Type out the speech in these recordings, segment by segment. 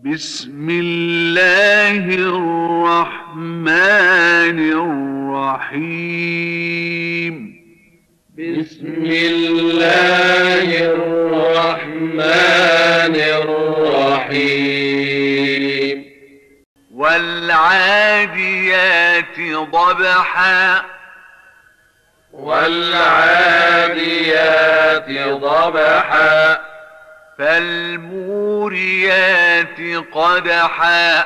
بسم الله الرحمن الرحيم. بسم الله الرحمن الرحيم. والعاديات ضبحا والعاديات ضبحا فالموريات قدحا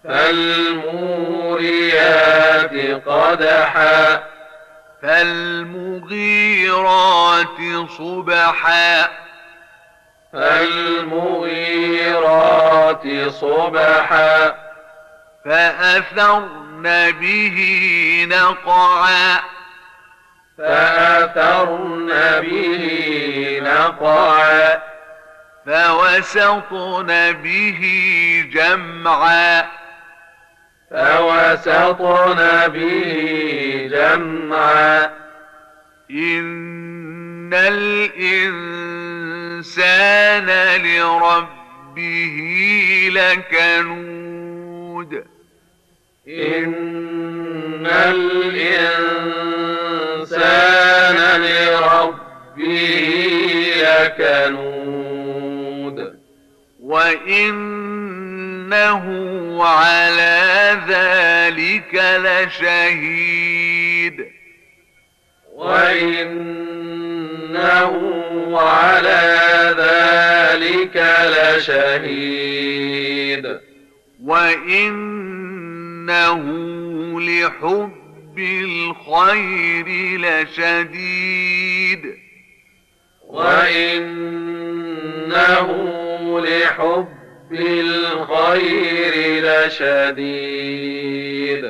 فالموريات قدحا فالمغيرات صبحا فالمغيرات صبحا فأثرن به نقعا فأثرن به نقعا فوسطن به جمعا فوسطن به جمعا إن الإنسان لربه لكنود إن الإنسان لربه لكنود وإنه على ذلك لشهيد وإنه على ذلك لشهيد وإنه لحب الخير لشديد وإنه لحب الخير لشديد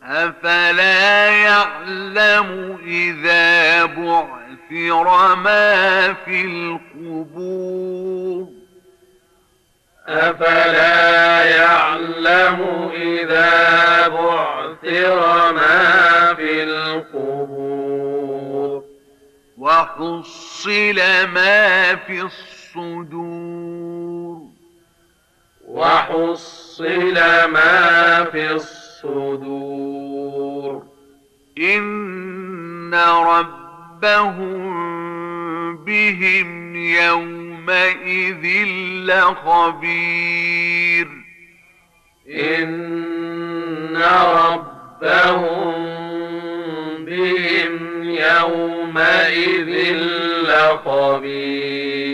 أفلا يعلم إذا بعثر ما في القبور أفلا يعلم إذا بعثر ما في القبور وحصل ما في الصدور وحصل ما في الصدور إن ربهم بهم يومئذ لخبير إن ربهم بهم يومئذ لخبير